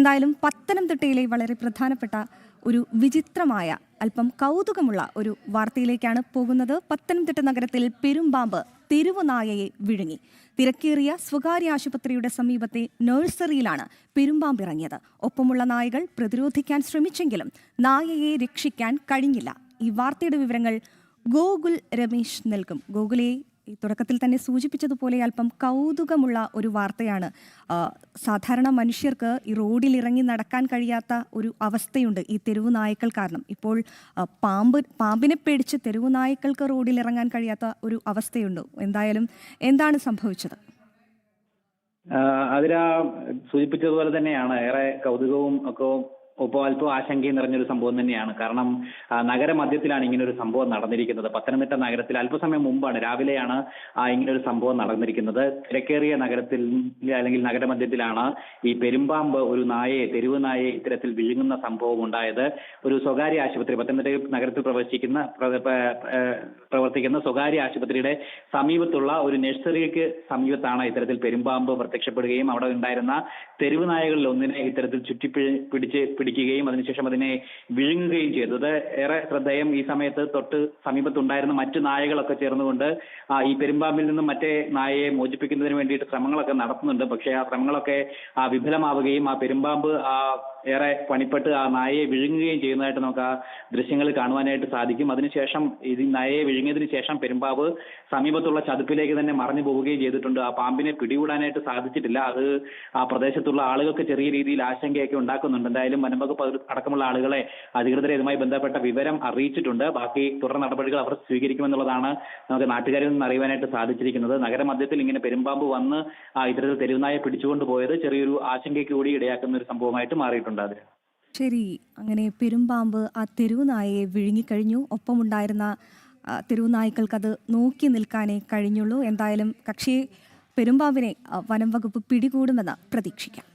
എന്തായാലും പത്തനംതിട്ടയിലെ വളരെ പ്രധാനപ്പെട്ട ഒരു വിചിത്രമായ അല്പം കൗതുകമുള്ള ഒരു വാർത്തയിലേക്കാണ് പോകുന്നത്. പത്തനംതിട്ട നഗരത്തിൽ പെരുമ്പാമ്പ് തെരുവുനായയെ വിഴുങ്ങി. തിരക്കേറിയ സ്വകാര്യ ആശുപത്രിയുടെ സമീപത്തെ നഴ്സറിയിലാണ് പെരുമ്പാമ്പ് ഇറങ്ങിയത്. ഒപ്പമുള്ള നായകൾ പ്രതിരോധിക്കാൻ ശ്രമിച്ചെങ്കിലും നായയെ രക്ഷിക്കാൻ കഴിഞ്ഞില്ല. ഈ വാർത്തയുടെ വിവരങ്ങൾ ഗോകുൽ രമേശ് നൽകും. ഗോകുലെ, ഈ തുടക്കത്തിൽ തന്നെ സൂചിപ്പിച്ചതുപോലെ അല്പം കൗതുകമുള്ള ഒരു വാർത്തയാണ്. സാധാരണ മനുഷ്യർക്ക് ഈ റോഡിൽ ഇറങ്ങി നടക്കാൻ കഴിയാത്ത ഒരു അവസ്ഥയുണ്ട് ഈ തെരുവു നായ്ക്കൾ കാരണം. ഇപ്പോൾ പാമ്പിനെ പേടിച്ച് തെരുവു നായ്ക്കൾക്ക് റോഡിൽ ഇറങ്ങാൻ കഴിയാത്ത ഒരു അവസ്ഥയുണ്ട്. എന്തായാലും എന്താണ് സംഭവിച്ചത്? അതിരാ സൂചിപ്പിച്ചതുപോലെ തന്നെയാണ്. ഏറെ കൗതുകവും ഒക്കെ ഒപ്പം അല്പം ആശങ്കയും നിറഞ്ഞൊരു സംഭവം തന്നെയാണ്. കാരണം നഗരമധ്യത്തിലാണ് ഇങ്ങനെ ഒരു സംഭവം നടന്നിരിക്കുന്നത്. പത്തനംതിട്ട നഗരത്തിൽ അല്പസമയം മുമ്പാണ്, രാവിലെയാണ് ഇങ്ങനെ ഒരു സംഭവം നടന്നിരിക്കുന്നത്. തിരക്കേറിയ നഗരത്തിൽ അല്ലെങ്കിൽ നഗരമധ്യത്തിലാണ് ഈ പെരുമ്പാമ്പ് ഒരു നായയെ, തെരുവ് നായയെ ഇത്തരത്തിൽ വിഴുങ്ങുന്ന സംഭവം ഉണ്ടായത്. ഒരു സ്വകാര്യ ആശുപത്രി, പത്തനംതിട്ട നഗരത്തിൽ പ്രവർത്തിക്കുന്ന സ്വകാര്യ ആശുപത്രിയുടെ സമീപത്തുള്ള ഒരു നഴ്സറിക്ക് സമീപത്താണ് ഇത്തരത്തിൽ പെരുമ്പാമ്പ് പ്രത്യക്ഷപ്പെടുകയും അവിടെ ഉണ്ടായിരുന്ന തെരുവ് നായകളിൽ ഒന്നിനെ ഇത്തരത്തിൽ പിടിക്കുകയും അതിനുശേഷം അതിനെ വിഴുങ്ങുകയും ചെയ്തത് ഏറെ ശ്രദ്ധേയം. ഈ സമയത്ത് തൊട്ട് സമീപത്തുണ്ടായിരുന്ന മറ്റു നായകളൊക്കെ ചേർന്നുകൊണ്ട് ഈ പെരുമ്പാമ്പിൽ നിന്നും മറ്റേ നായയെ മോചിപ്പിക്കുന്നതിന് വേണ്ടിയിട്ട് ശ്രമങ്ങളൊക്കെ നടത്തുന്നുണ്ട്. പക്ഷേ ആ ശ്രമങ്ങളൊക്കെ വിഫലമാവുകയും ആ പെരുമ്പാമ്പ് ഏറെ പണിപ്പെട്ട് ആ നായയെ വിഴുങ്ങുകയും ചെയ്യുന്നതായിട്ട് നമുക്ക് ആ ദൃശ്യങ്ങൾ കാണുവാനായിട്ട് സാധിക്കും. അതിനുശേഷം ഈ നായയെ വിഴുങ്ങിയതിനു ശേഷം പെരുമ്പാമ്പ് സമീപത്തുള്ള ചതുപ്പിലേക്ക് തന്നെ മറഞ്ഞു പോവുകയും ചെയ്തിട്ടുണ്ട്. ആ പാമ്പിനെ പിടികൂടാനായിട്ട് സാധിച്ചിട്ടില്ല. അത് ആ പ്രദേശത്തുള്ള ആളുകൾക്ക് ചെറിയ രീതിയിൽ ആശങ്കയൊക്കെ ഉണ്ടാക്കുന്നുണ്ട്. എന്തായാലും വനംവകുപ്പ് അടക്കമുള്ള ആളുകളെ, അധികൃതരെ ഇതുമായി ബന്ധപ്പെട്ട വിവരം അറിയിച്ചിട്ടുണ്ട്. ബാക്കി തുടർ നടപടികൾ അവർ സ്വീകരിക്കുമെന്നുള്ളതാണ് നമുക്ക് നാട്ടുകാരിൽ നിന്ന് അറിയുവാനായിട്ട് സാധിച്ചിരിക്കുന്നത്. നഗരമധ്യത്തിൽ ഇങ്ങനെ പെരുമ്പാമ്പ് വന്ന് ഇത്തരത്തിൽ തെരുവുനായെ പിടിച്ചുകൊണ്ട് പോയത് ചെറിയൊരു ആശങ്കയ്ക്ക് കൂടി ഇടയാക്കുന്ന ഒരു സംഭവമായിട്ട് മാറിയിട്ടുണ്ട്. ശരി, അങ്ങനെ പെരുമ്പാമ്പ് ആ തെരുവുനായയെ വിഴുങ്ങിക്കഴിഞ്ഞു. ഒപ്പമുണ്ടായിരുന്ന തെരുവുനായ്ക്കൾക്ക് അത് നോക്കി നിൽക്കാനേ കഴിഞ്ഞുള്ളൂ. എന്തായാലും പെരുമ്പാമ്പിനെ വനം വകുപ്പ് പിടികൂടുമെന്ന് പ്രതീക്ഷിക്കാം.